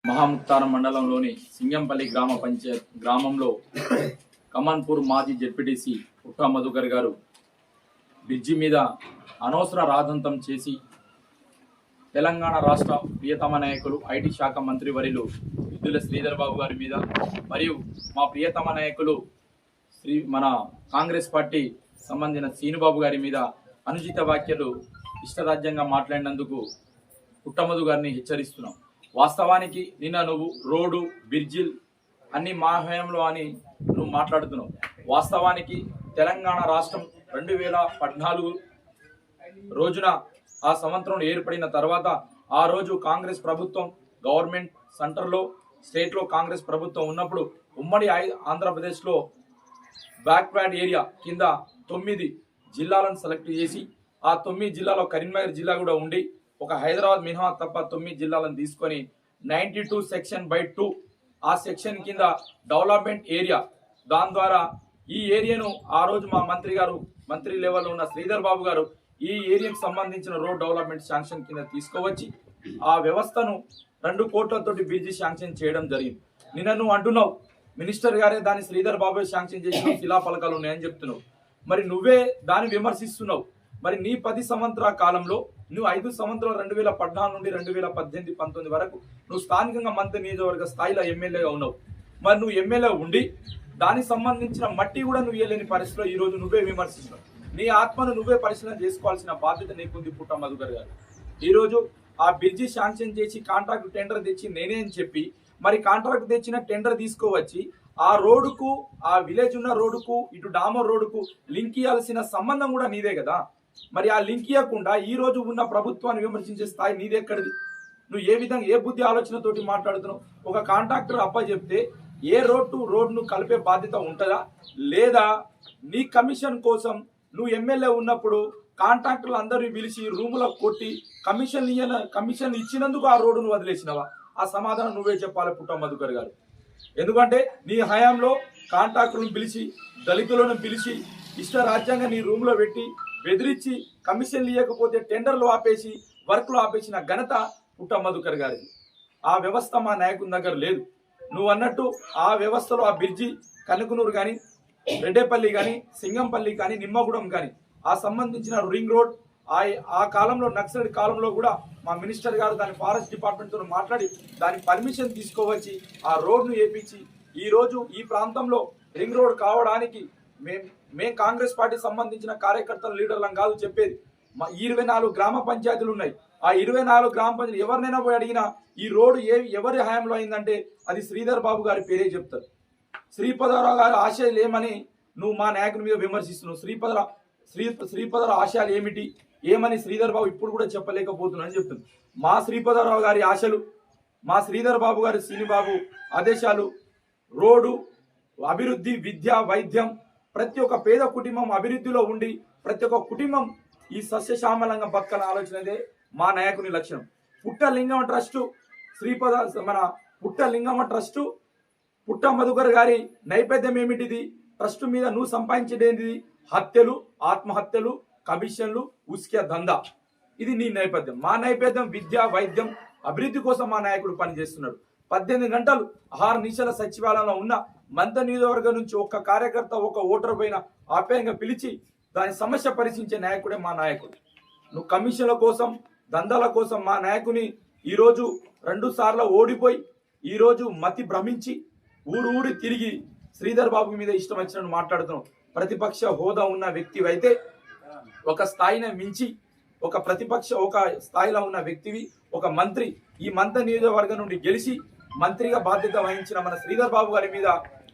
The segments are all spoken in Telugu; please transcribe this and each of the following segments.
మహాముక్తారం మండలంలోని సింగంపల్లి గ్రామంలో కమన్పూర్ మాజీ జెడ్పీటీసీ పుట్టా మధుకర్ గారు బ్రిడ్జి మీద అనవసర రాద్ధాంతం చేసి తెలంగాణ రాష్ట్ర ప్రియతమ నాయకులు ఐటీ శాఖ మంత్రి వర్యులు దుద్దిళ్ల శ్రీధర్ బాబు గారి మీద మరియు మా ప్రియతమ నాయకులు మన కాంగ్రెస్ పార్టీ సంబంధించిన సీనుబాబు గారి మీద అనుచిత వ్యాఖ్యలు ఇష్టరాజ్యంగా మాట్లాడినందుకు పుట్టమధు గారిని హెచ్చరిస్తున్నాం. వాస్తవానికి నిన్న నువ్వు రోడ్డు బ్రిడ్జిల్ అన్ని మా హయాంలో అని నువ్వు మాట్లాడుతున్నావు. వాస్తవానికి తెలంగాణ రాష్ట్రం 2014 రోజున ఆ సంవత్సరం ఏర్పడిన తర్వాత ఆ రోజు కాంగ్రెస్ ప్రభుత్వం గవర్నమెంట్ సెంటర్లో స్టేట్లో కాంగ్రెస్ ప్రభుత్వం ఉన్నప్పుడు ఉమ్మడి ఆంధ్రప్రదేశ్లో బ్యాక్వర్డ్ ఏరియా కింద 9 జిల్లాలను సెలెక్ట్ చేసి ఆ 9 జిల్లాలో కరీంనగర్ జిల్లా కూడా ఉండి ఒక హైదరాబాద్ మినహా తప్ప 9 జిల్లాలను తీసుకొని 92 సెక్షన్ బై 2 ఆ సెక్షన్ కింద డెవలప్మెంట్ ఏరియా దాని ద్వారా ఈ ఏరియాను ఆ రోజు మా మంత్రి లెవెల్లో ఉన్న శ్రీధర్ బాబు గారు ఈ ఏరియాకు సంబంధించిన రోడ్ డెవలప్మెంట్ శాంక్షన్ కింద తీసుకువచ్చి ఆ వ్యవస్థను 2 కోట్లతోటి బ్రిడ్జి శాంక్షన్ చేయడం జరిగింది. నిన్న నువ్వు అంటున్నావు మినిస్టర్ గారే దాన్ని శ్రీధర్ బాబు శాంక్షన్ చేసిన శిలాఫలకాలు ఉన్నాయని చెప్తున్నావు. మరి నువ్వే దాన్ని విమర్శిస్తున్నావు. మరి నీ 10 సంవత్సరాల కాలంలో నువ్వు 5 సంవత్సరాలు 2014 నుండి 2018-19 వరకు నువ్వు స్థానికంగా మంత్రి నియోజకవర్గ స్థాయిలో ఎమ్మెల్యేగా ఉన్నావు. మరి నువ్వు ఎమ్మెల్యే ఉండి దానికి సంబంధించిన మట్టి కూడా నువ్వు వెళ్ళని పరిస్థితిలో ఈ రోజు నువ్వే విమర్శిస్తున్నావు. నీ ఆత్మను నువ్వే పరిశీలన చేసుకోవాల్సిన బాధ్యత నీకుంది పుట్టా మధుకర్ గారు. ఈ రోజు ఆ బ్రిడ్జి శాంక్షన్ చేసి కాంట్రాక్ట్ టెండర్ తెచ్చి నేనే అని చెప్పి మరి కాంట్రాక్ట్ తెచ్చిన టెండర్ తీసుకోవచ్చి ఆ రోడ్డుకు ఆ విలేజ్ ఉన్న రోడ్డుకు ఇటు డామర్ రోడ్డుకు లింక్ ఇవ్వాల్సిన సంబంధం కూడా నీదే కదా. మరి ఆ లింక్ ఇవ్వకుండా ఈ రోజు ఉన్న ప్రభుత్వాన్ని విమర్శించే స్థాయి నీదే ఎక్కడిది? నువ్వు ఏ విధంగా ఏ బుద్ధి ఆలోచనతోటి మాట్లాడుతున్నావు? ఒక కాంట్రాక్టర్ అప్పచెప్తే ఏ రోడ్ టు రోడ్ను కలిపే బాధ్యత ఉంటుందా? లేదా నీ కమిషన్ కోసం నువ్వు ఎమ్మెల్యే ఉన్నప్పుడు కాంట్రాక్టర్లు అందరినీ పిలిచి రూములో కొట్టి కమిషన్ ఇచ్చినందుకు ఆ రోడ్డును వదిలేసినవా? ఆ సమాధానం నువ్వే చెప్పాలి పుట్టా మధుకర్ గారు. ఎందుకంటే నీ హయాంలో కాంట్రాక్టర్లను పిలిచి దళితులను పిలిచి ఇష్టరాజ్యంగా నీ రూమ్లో పెట్టి బెదిరించి కమిషన్లు ఇవ్వకపోతే టెండర్లు ఆపేసి వర్క్లు ఆపేసిన ఘనత పుట్టా మధుకర్ గారిది. ఆ వ్యవస్థ మా నాయకుని దగ్గర లేదు. నువ్వు అన్నట్టు ఆ వ్యవస్థలో ఆ బ్రిడ్జి కనుకునూరు కానీ రెడ్డేపల్లి కానీ సింగంపల్లి కానీ నిమ్మగూడెం కానీ ఆ సంబంధించిన రింగ్ రోడ్ ఆ కాలంలో నక్సల్ కాలంలో కూడా మా మినిస్టర్ గారు దాని ఫారెస్ట్ డిపార్ట్మెంట్తో మాట్లాడి దాని పర్మిషన్ తీసుకోవచ్చి ఆ రోడ్ను వేపించి ఈ రోజు ఈ ప్రాంతంలో రింగ్ రోడ్ కావడానికి మేము కాంగ్రెస్ పార్టీ సంబంధించిన కార్యకర్తల లీడర్లం కాదు చెప్పేది. 24 గ్రామ పంచాయతీలు ఉన్నాయి. ఆ 24 గ్రామ పంచాయతీలు ఎవరినైనా పోయి అడిగినా ఈ రోడ్డు ఎవరి హయాంలో అయిందంటే అది శ్రీధర్ బాబు గారి పేరే చెప్తారు. శ్రీపదరావు గారి ఆశయాలు ఏమని నువ్వు మా నాయకుని మీద విమర్శిస్తున్నావు. శ్రీపదరావు ఆశయాలు ఏమని శ్రీధర్ బాబు ఇప్పుడు కూడా చెప్పలేకపోతున్నాను అని చెప్తుంది. మా శ్రీపదరావు గారి ఆశలు, మా శ్రీధర్ బాబు గారి శ్రీనిబాబు ఆదేశాలు రోడ్డు అభివృద్ధి, విద్య, వైద్యం, ప్రతి ఒక్క పేద కుటుంబం అభివృద్ధిలో ఉండి ప్రతి ఒక్క కుటుంబం ఈ సస్యశ్యామలంగా బతకాల ఆలోచనదే మా నాయకుని లక్ష్యం. పుట్టలింగమ ట్రస్టు మన పుట్టలింగమ ట్రస్టు పుట్టా మధుకర్ గారి నైవేద్యం ఏమిటిది? ట్రస్ట్ మీద నువ్వు సంపాదించేది హత్యలు, ఆత్మహత్యలు, కమిషన్లు, ఉస్కే దందా. ఇది నీ నేపథ్యం. మా నేపథ్యం విద్య, వైద్యం, అభివృద్ధి కోసం మా నాయకుడు పనిచేస్తున్నాడు. 18 గంటలు 6 నిమిషాల సచివాలయంలో ఉన్న మంత్రి నియోజకవర్గం నుంచి ఒక్క కార్యకర్త ఒక ఓటర్ పైన ఆప్యాయంగా పిలిచి దాని సమస్య పరిశీలించే నాయకుడే మా నాయకుడు. నువ్వు కమిషన్ల కోసం, దందాల కోసం మా నాయకుని ఈరోజు 2 సార్లు ఓడిపోయి ఈరోజు మతి భ్రమించి ఊరు తిరిగి శ్రీధర్ బాబు మీద ఇష్టం వచ్చినట్టు మాట్లాడుతున్నావు. ప్రతిపక్ష హోదా ఉన్న వ్యక్తి అయితే ఒక స్థాయిని మించి ఒక స్థాయిలో ఉన్న వ్యక్తివి, ఒక మంత్రి, ఈ మంత్రి నియోజకవర్గం నుండి గెలిచి మంత్రిగా బాధ్యత వహించిన మన శ్రీధర్ బాబు గారి మీద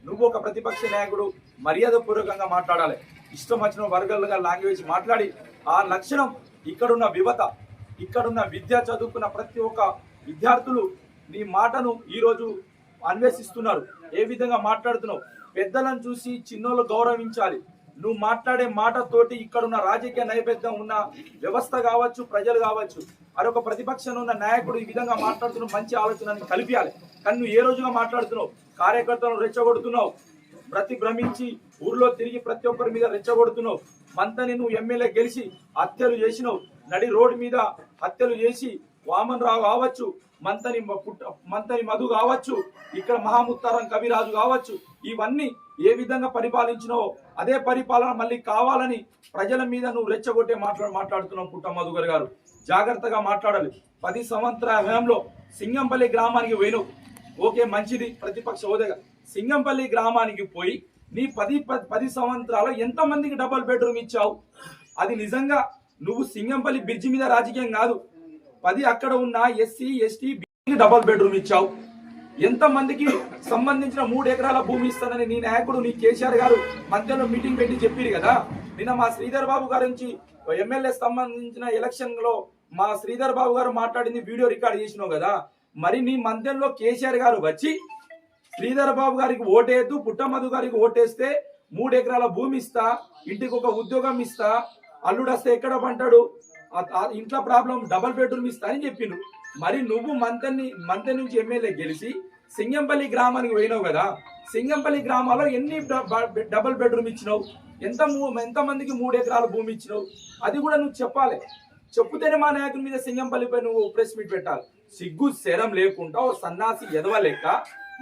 నువ్వు ఒక ప్రతిపక్ష నాయకుడు మర్యాద పూర్వకంగా మాట్లాడాలి. ఇష్టం వచ్చిన వర్గాలుగా లాంగ్వేజ్ మాట్లాడి ఆ లక్షణం ఇక్కడున్న ఇక్కడున్న విద్య చదువుకున్న ప్రతి ఒక్క విద్యార్థులు నీ మాటను ఈరోజు అన్వేషిస్తున్నారు. ఏ విధంగా మాట్లాడుతున్నావు? పెద్దలను చూసి చిన్నోళ్ళు గౌరవించాలి. నువ్వు మాట్లాడే మాటతోటి ఇక్కడున్న రాజకీయ నైవేద్యం ఉన్న వ్యవస్థ కావచ్చు, ప్రజలు కావచ్చు, అదొక ప్రతిపక్షంలో ఉన్న నాయకుడు ఈ విధంగా మాట్లాడుతున్నావు. మంచి ఆలోచనని కల్పించాలి. కానీ నువ్వు ఏ రోజుగా మాట్లాడుతున్నావు? కార్యకర్తలను రెచ్చగొడుతున్నావు, భ్రమించి ఊర్లో తిరిగి ప్రతి ఒక్కరి మీద రెచ్చగొడుతున్నావు. మంతని నువ్వు ఎమ్మెల్యే గెలిచి హత్యలు చేసినావు, నడి రోడ్డు మీద హత్యలు చేసి వామన్ రావు కావచ్చు, మంతని మధు కావచ్చు, ఇక్కడ మహాముత్తారం కవిరాజు కావచ్చు, ఇవన్నీ ఏ విధంగా పరిపాలించినావో అదే పరిపాలన మళ్ళీ కావాలని ప్రజల మీద నువ్వు రెచ్చగొట్టే మాట్లాడుతున్నావు. పుట్ట మధుకర్ గారు జాగ్రత్తగా మాట్లాడాలి. 10 సంవత్సరాల వ్యయంలో సింగంపల్లి గ్రామానికి పోయినావు, ఓకే మంచిది, ప్రతిపక్ష హోదాగా సింగంపల్లి గ్రామానికి పోయి నీ 10 సంవత్సరాలు ఎంతమందికి డబుల్ బెడ్రూమ్ ఇచ్చావు? అది నిజంగా నువ్వు సింగంపల్లి బ్రిడ్జి మీద రాజకీయం కాదు, 10 అక్కడ ఉన్న ఎస్సీ ఎస్టీ డబుల్ బెడ్రూమ్ ఇచ్చావు. ఎంతమందికి సంబంధించిన 3 ఎకరాల భూమి ఇస్తానని నీ నాయకుడు నీ కేసీఆర్ గారు మధ్యలో మీటింగ్ పెట్టి చెప్పారు కదా. నిన్న మా శ్రీధర్ బాబు గారి నుంచి ఎమ్మెల్యే సంబంధించిన ఎలక్షన్ లో మా శ్రీధర్ బాబు గారు మాట్లాడింది వీడియో రికార్డ్ చేసినావు కదా. మరి నీ మధ్యలో కేసీఆర్ గారు వచ్చి శ్రీధర్ బాబు గారికి ఓటేద్దు, పుట్టమధు గారికి ఓటేస్తే 3 ఎకరాల భూమి ఇస్తా, ఇంటికి ఒక ఉద్యోగం ఇస్తా, అల్లుడు వస్తే ఎక్కడ పంటాడు, ఇంట్లో ప్రాబ్లం డబుల్ బెడ్రూమ్ ఇస్తా అని చెప్పిండు. మరి నువ్వు మంతని నుంచి ఎమ్మెల్యే గెలిచి సింగంపల్లి గ్రామానికి పోయినావు కదా. సింగంపల్లి గ్రామాల్లో ఎన్ని డబుల్ బెడ్రూమ్ ఇచ్చినావు? ఎంతమందికి 3 ఎకరాల భూమి ఇచ్చినావు? అది కూడా నువ్వు చెప్పాలి. చెప్పుతేనే మా నాయకుల మీద సింగంపల్లిపై నువ్వు ప్రెస్ మీట్ పెట్టాలి. సిగ్గు శరం లేకుండా ఓ సన్నాసి ఎదవ లెక్క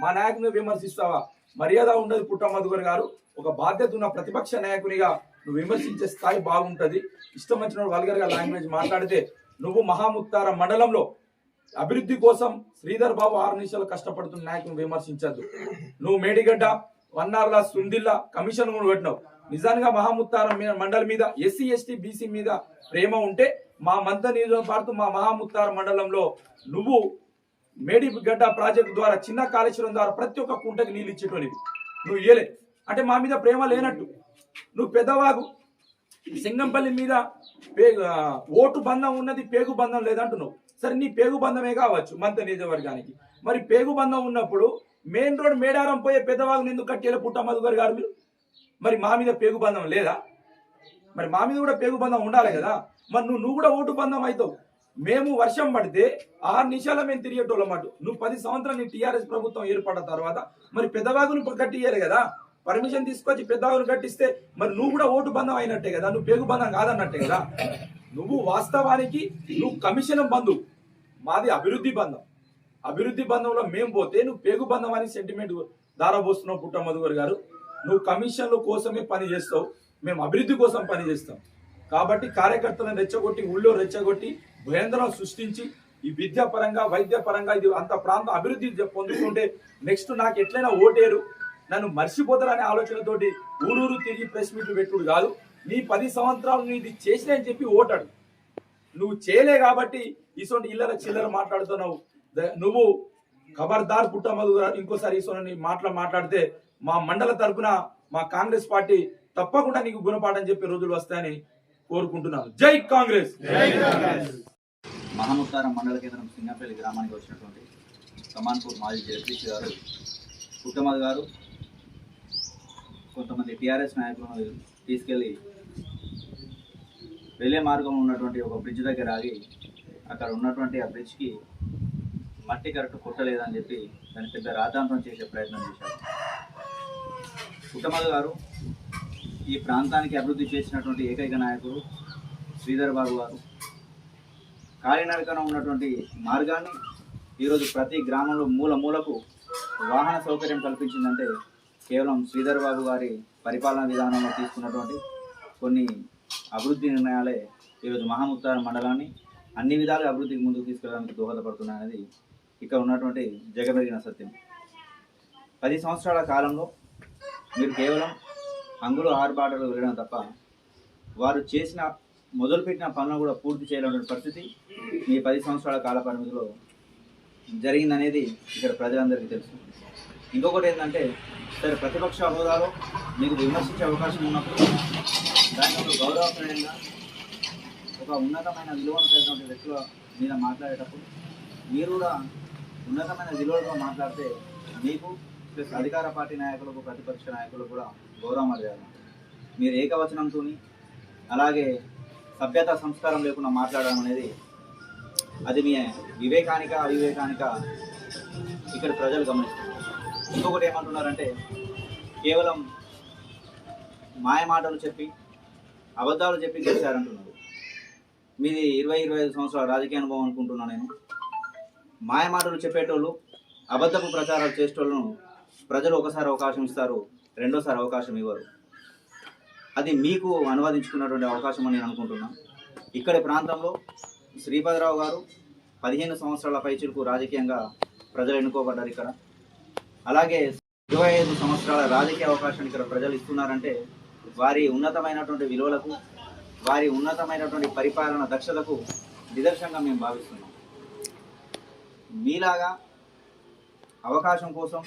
మా నాయకుని విమర్శిస్తావా? మర్యాద ఉండదు. పుట్ట మధుకర్ గారు ఒక బాధ్యత ఉన్న ప్రతిపక్ష నాయకునిగా నువ్వు విమర్శించే స్థాయి బాగుంటది. ఇష్టం వచ్చిన వల్గర్ గా లాంగ్వేజ్ మాట్లాడితే నువ్వు మహాముత్తార మండలంలో అభివృద్ధి కోసం శ్రీధర్ బాబు 6 నిమిషాలు కష్టపడుతున్న నాయకుని విమర్శించద్దు. నువ్వు మేడిగడ్డ, వన్నార్ల, సుందిల్లా కమిషన్ కూడా పెట్టినావు. నిజంగా మహాముత్తారం మండలం మీద ఎస్సీ ఎస్టీ బీసీ మీద ప్రేమ ఉంటే మా మంత నియోజకవర్గం మా మహాముత్తార మండలంలో నువ్వు మేడిగడ్డ ప్రాజెక్టు ద్వారా చిన్న కాళేశ్వరం ద్వారా ప్రతి ఒక్క కుంటకి నీళ్ళు ఇచ్చేటోనివి. నువ్వు ఇయ్యలే అంటే మా మీద ప్రేమ లేనట్టు. నువ్వు పెద్దవాగు సింగంపల్లి మీద ఓటు బంధం ఉన్నది, పేగు బంధం లేదంటున్నావు. సరే నీ పేగు బంధమే కావచ్చు మంత నియోజకవర్గానికి. మరి పేగు బంధం ఉన్నప్పుడు మెయిన్ రోడ్ మేడారం పోయే పెద్దవాగుని ఎందుకు కట్టేలా పుట్ట మధుకర్ గారు మీరు? మరి మా మీద పేగు బంధం లేదా? మరి మా మీద కూడా పేగు బంధం ఉండాలి కదా. మరి నువ్వు కూడా ఓటు బంధం అవుతావు. మేము వర్షం పడితే 6 నిమిషాలు మేము తిరిగేటోళ్ళమాట. నువ్వు 10 సంవత్సరాలు నీ టీఆర్ఎస్ ప్రభుత్వం ఏర్పడిన తర్వాత మరి పెద్దవాగుని కట్టియ్యాలి కదా. పర్మిషన్ తీసుకొచ్చి పెద్దవాగుని కట్టిస్తే మరి నువ్వు కూడా ఓటు బంధం అయినట్టే కదా, నువ్వు పేగు బంధం కాదన్నట్టే కదా. నువ్వు వాస్తవానికి నువ్వు కమిషన్ బంధు, మాది అభివృద్ధి బంధం. అభివృద్ధి బంధంలో మేము పోతే నువ్వు పేగు బంధం అని సెంటిమెంట్ దారబోస్తున్నావు. పుట్ట మధుకర్ గారు నువ్వు కమిషన్ల కోసమే పని చేస్తావు, మేము అభివృద్ధి కోసం పని చేస్తాం. కాబట్టి కార్యకర్తలను రెచ్చగొట్టి ఊళ్ళో రెచ్చగొట్టి భయందరం సృష్టించి ఈ విద్యాపరంగా వైద్యపరంగా ఇది అంత ప్రాంతం అభివృద్ధి పొందుతుంటే నెక్స్ట్ నాకు ఎట్లయినా ఓటేరు, నన్ను మర్చిపోతారనే ఆలోచనతోటి ఊరూరు తిరిగి ప్రెస్ మీట్లు పెట్టుడు కాదు. నీ 10 సంవత్సరాలు నీది చేసినా అని చెప్పి ఓటాడు. నువ్వు చేయలే కాబట్టి ఇసోంటి ఇళ్ళ చిల్లర మాట్లాడుతున్నావు. నువ్వు ఖబర్దార్ పుట్ట మధు ఇంకోసారి ఇసోని మాట్లాడితే మా మండల తరపున మా కాంగ్రెస్ పార్టీ తప్పకుండా నీకు గుణపాఠం చెప్పే రోజులు వస్తాయని కోరుకుంటున్నాను. జై కాంగ్రెస్. మహాముత్తారం మండల కేంద్రం సింగంపల్లి గ్రామానికి వచ్చినటువంటి కమాన్పూర్ మాజీ జడ్పీసీ గారు పుట్టమధు గారు కొంతమంది టీఆర్ఎస్ నాయకులను తీసుకెళ్లి వెళ్ళే మార్గంలో ఉన్నటువంటి ఒక బ్రిడ్జ్ దగ్గర ఆగి అక్కడ ఉన్నటువంటి ఆ బ్రిడ్జ్కి మట్టి కరెక్ట్ కొట్టలేదని చెప్పి దాన్ని పెద్ద రాద్ధాంతం చేసే ప్రయత్నం చేశారు. పుట్టమధు గారు ఈ ప్రాంతానికి అభివృద్ధి చేసినటువంటి ఏకైక నాయకుడు శ్రీధర్ బాబు గారు. కాలినడకన ఉన్నటువంటి మార్గాన్ని ఈరోజు ప్రతి గ్రామంలో మూలకు వాహన సౌకర్యం కల్పించిందంటే కేవలం శ్రీధర్ బాబు గారి పరిపాలనా విధానంలో తీసుకున్నటువంటి కొన్ని అభివృద్ధి నిర్ణయాలే ఈరోజు మహాముత్తారం మండలాన్ని అన్ని విధాలుగా అభివృద్ధికి ముందుకు తీసుకెళ్ళడానికి దోహదపడుతున్నాయనేది ఇక్కడ ఉన్నటువంటి జగమెరిగిన సత్యం. 10 సంవత్సరాల కాలంలో మీరు కేవలం అంగులు ఆర్బాటలు వెళ్ళడం తప్ప వారు మొదలుపెట్టిన పనులను కూడా పూర్తి చేయలేని పరిస్థితి ఈ 10 సంవత్సరాల కాల పరిమితిలో జరిగిందనేది ఇక్కడ ప్రజలందరికీ తెలుసు. ఇంకొకటి ఏంటంటే సరే ప్రతిపక్ష హోదాలో మీకు విమర్శించే అవకాశం ఉన్నప్పుడు దాని ఒక గౌరవప్రదంగా ఒక ఉన్నతమైన విలువను కలిగినటువంటి వ్యక్తుల మీద మాట్లాడేటప్పుడు మీరు కూడా ఉన్నతమైన విలువలతో మాట్లాడితే మీకు ప్లస్ అధికార పార్టీ నాయకులకు ప్రతిపక్ష నాయకులకు కూడా గౌరవం అడగాలి. మీరు ఏకవచనంతో అలాగే సభ్యత సంస్కారం లేకుండా మాట్లాడడం అనేది అది మీ వివేకానిక అవివేకానిక ఇక్కడ ప్రజలు గమనిస్తారు. ఇంకొకటి ఏమంటున్నారంటే కేవలం మాయ మాటలు చెప్పి అబద్ధాలు చెప్పి గెలిచారంటున్నారు. మీది 20-25 సంవత్సరాల రాజకీయ అనుభవం అనుకుంటున్నాను నేను. మాయమాటలు చెప్పేటోళ్ళు, అబద్ధపు ప్రచారాలు చేసేటోళ్ళను ప్రజలు ఒకసారి అవకాశం ఇస్తారు, రెండోసారి అవకాశం ఇవ్వరు. అది మీకు అనువదించుకున్నటువంటి అవకాశం అని నేను అనుకుంటున్నాను. ఇక్కడి ప్రాంతంలో శ్రీపతిరావు గారు 15 సంవత్సరాల పైచిలకు రాజకీయంగా ప్రజలు ఎన్నుకోబడ్డారు ఇక్కడ. అలాగే 25 సంవత్సరాల రాజకీయ అవకాశాన్ని ఇక్కడ ప్రజలు ఇస్తున్నారంటే వారి ఉన్నతమైనటువంటి విలువలకు, వారి ఉన్నతమైనటువంటి పరిపాలన దక్షతకు నిదర్శనంగా మేము భావిస్తున్నాం. మీలాగా అవకాశం కోసం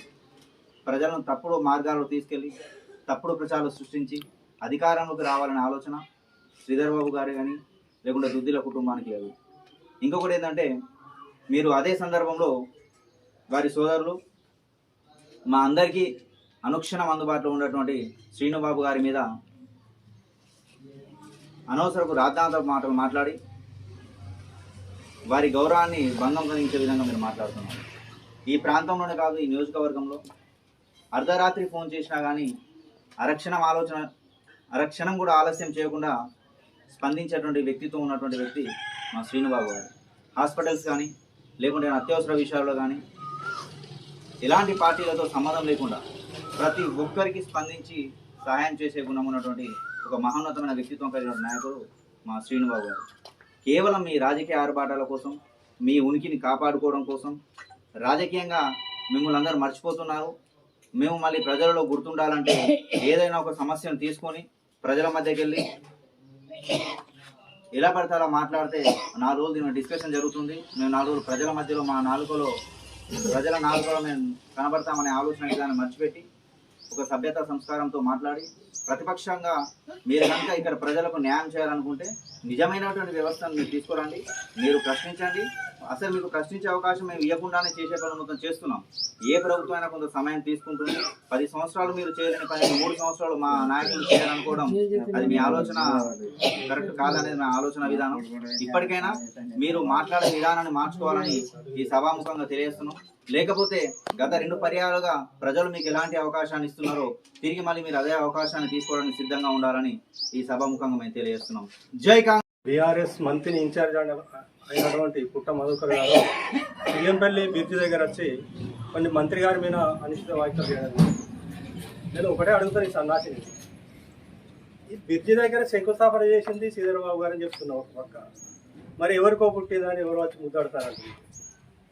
ప్రజలను తప్పుడు మార్గాల్లో తీసుకెళ్ళి తప్పుడు ప్రచారాలు సృష్టించి అధికారంలోకి రావాలనే ఆలోచన శ్రీధర్ బాబు గారు కానీ లేకుంటే దుద్దిల కుటుంబానికి లేదు. ఇంకొకటి ఏంటంటే, మీరు అదే సందర్భంలో వారి సోదరులు మా అందరికీ అనుక్షణం అందుబాటులో ఉన్నటువంటి శ్రీనుబాబు గారి మీద అనవసరపు రాద్ధాంత మాటలు మాట్లాడి వారి గౌరవాన్ని భంగం కలిగించే విధంగా మీరు మాట్లాడుతున్నారు. ఈ ప్రాంతంలోనే కాదు, ఈ నియోజకవర్గంలో అర్ధరాత్రి ఫోన్ చేసినా కానీ అరక్షణం కూడా ఆలస్యం చేయకుండా స్పందించేటువంటి వ్యక్తిత్వం ఉన్నటువంటి వ్యక్తి మా శ్రీనుబాబు గారు. హాస్పిటల్స్ కానీ లేకుంటే అత్యవసర విషయాల్లో కానీ ఎలాంటి పార్టీలతో సంబంధం లేకుండా ప్రతి ఒక్కరికి స్పందించి సహాయం చేసే గుణం ఉన్నటువంటి ఒక మహోన్నతమైన వ్యక్తిత్వం కలిగిన నాయకుడు మా శ్రీనుబాబు గారు. కేవలం మీ రాజకీయ ఆర్భాటాల కోసం, మీ ఉనికిని కాపాడుకోవడం కోసం రాజకీయంగా మిమ్మల్ని అందరూ మర్చిపోతున్నారు. మేము మళ్ళీ ప్రజలలో గుర్తుండాలంటే ఏదైనా ఒక సమస్యను తీసుకొని ప్రజల మధ్యకి వెళ్ళి ఎలా పడితే అలా మాట్లాడితే 4 రోజులు దీని డిస్కషన్ జరుగుతుంది. మేము 4 రోజులు ప్రజల మధ్యలో ప్రజల నాలుకలో మేము కనబడతామనే ఆలోచన విధానం మర్చిపెట్టి ఒక సభ్యత సంస్కారంతో మాట్లాడి ప్రతిపక్షంగా మీరు కనుక ఇక్కడ ప్రజలకు న్యాయం చేయాలనుకుంటే నిజమైనటువంటి వ్యవస్థను మీరు తీసుకురండి, మీరు ప్రశ్నించండి. అసలు మీకు ప్రశ్నించే అవకాశం మేము ఇవ్వకుండానే చేసే పనులు మొత్తం చేస్తున్నాం. ఏ ప్రభుత్వం అయినా కొంత సమయం తీసుకుంటుంది. 10 సంవత్సరాలు మీరు చేయలేని పని 3 సంవత్సరాలు మా నాయకులు చేయాలనుకోవడం అది మీ ఆలోచన కరెక్ట్ కాదనేది నా ఆలోచన విధానం. ఇప్పటికైనా మీరు మాట్లాడే విధానాన్ని మార్చుకోవాలని ఈ సభాముఖంగా తెలియజేస్తున్నాం. లేకపోతే గత 2 పర్యాలుగా ప్రజలు మీకు ఎలాంటి అవకాశాన్ని ఇస్తున్నారో తిరిగి మళ్ళీ మీరు అదే అవకాశాన్ని తీసుకోవడానికి సిద్ధంగా ఉండాలని ఈ సభాముఖంగా మేము తెలియజేస్తున్నాం. జై కాంగ్రెస్. బీఆర్ఎస్ మంత్రి ఇన్ఛార్జ్ అయినటువంటి పుట్ట మధుకర్ గారు పిల్లంపల్లి బిర్జి దగ్గర వచ్చి కొన్ని మంత్రి గారి మీద అనిశ్చిత వ్యాఖ్యలు చేయడం. నేను ఒకటే అడుగుతాను, ఈ సన్నాసిని, ఈ బిర్జి దగ్గర శంకుస్థాపన చేసింది శ్రీధర్ బాబు గారు అని చెప్తున్నావు ఒక పక్క, మరి ఎవరికో పుట్టిందని ఎవరు వచ్చి ముద్దాడతారండి.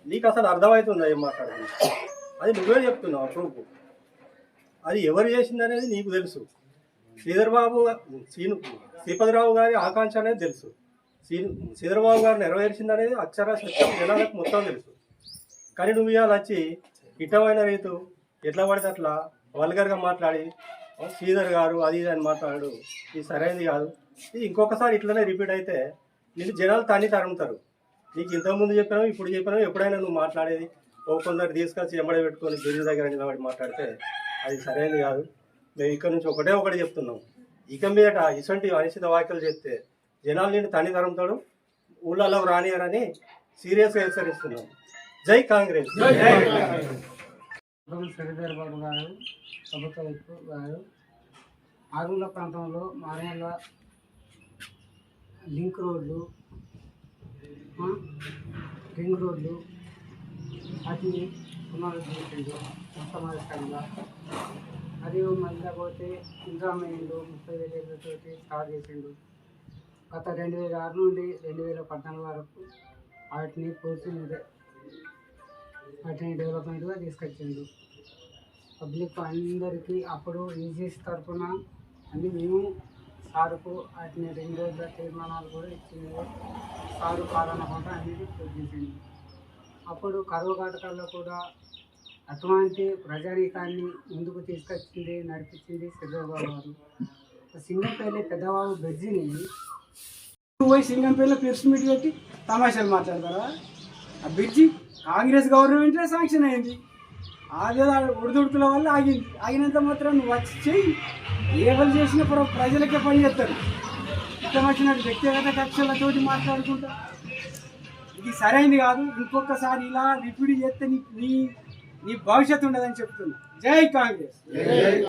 నీకు అసలు అర్థమవుతుందా ఏం మాట్లాడుతుంది? అది నువ్వే చెప్తున్నావు ప్రూఫ్. అది ఎవరు చేసింది అనేది నీకు తెలుసు. శ్రీపతిరావు గారి ఆకాంక్ష అనేది తెలుసు. శ్రీధర్బాబు గారు నెరవేర్చిందనేది అక్షర సత్యం జనాలకు మొత్తం తెలుసు. కానీ నువ్వు ఇవాళ వచ్చి ఇష్టమైన రీతు ఎట్లా పడితే అట్లా వల్గర్గా మాట్లాడి శ్రీధర్ గారు అది ఇది అని మాట్లాడు, ఇది సరైనది కాదు. ఇది ఇంకొకసారి ఇట్లనే రిపీట్ అయితే నిన్ను జనాలు తన్ని తరుముతారు. నీకు ఇంతకుముందు చెప్పినావు, ఇప్పుడు చెప్పినావు, ఎప్పుడైనా నువ్వు మాట్లాడేది కొందరు తీసుకొచ్చి ఎంబడి పెట్టుకొని బిర్జి దగ్గర నిలబడి మాట్లాడితే అది సరైనది కాదు. మేము ఇక్కడ నుంచి ఒకటి చెప్తున్నాం, ఇక మీదట ఇటువంటి అనిశ్చిత వ్యాఖ్యలు చేస్తే జనాలు నిన్ను తన్ని తరుముతాడు, ఊళ్ళలో రానియరని సీరియస్గా హెచ్చరిస్తున్నాం. జై కాంగ్రెస్. శ్రీధర్ బాబు గారు ప్రభుత్వ వైపు గారు ఆరుల ప్రాంతంలో మారేళ్ళ లింక్ రోడ్లు, రింగ్ రోడ్లు వాటిని పునరుద్ధరించిండు మొట్టమొదటిగా. మరియు మళ్ళీ పోతే ఇంద్రామయ్యలు 30,000 తోటి స్టార్ట్ చేసిండు. గత 2006 నుండి 2014 వరకు వాటిని డెవలప్మెంట్గా తీసుకొచ్చిండు. పబ్లిక్ అందరికీ అప్పుడు ఈజీస్ తరఫున అన్ని మేము సారుకు వాటిని 2 రోజుల తీర్మానాలు కూడా ఇచ్చింది. సారు కాదనకుండా అనేది పూజించింది. అప్పుడు కరువు కాటకాల్లో కూడా అటువంటి ప్రజానీకాన్ని ముందుకు తీసుకొచ్చింది, నడిపించింది శ్రీధర్బాబు గారు. సింగంపల్లి పెద్దబాబు బ్రిడ్జిని పోయి సింగంపల్లిలో ప్రెస్ మీట్ పెట్టి తమాషాలు మాట్లాడతారా? ఆ బ్రిడ్జి కాంగ్రెస్ గవర్నమెంట్లో శాంక్షన్ అయింది. అదే ఉడుదుడుకుల వల్ల ఆగింది. ఆగినంత మాత్రం నువ్వు వచ్చి చెయ్యి, ఏవలు చేసిన ప్రజలకే పని చేస్తారు. ఇష్టం వచ్చినట్టు వ్యక్తిగత కక్షలతోటి మాట్లాడుకుంటా ఇది సరైనది కాదు. ఇంకొకసారి ఇలా రిపీట్ చేస్తే నీ భవిష్యత్తు ఉండదని చెప్తున్నా. జై కాంగ్రెస్.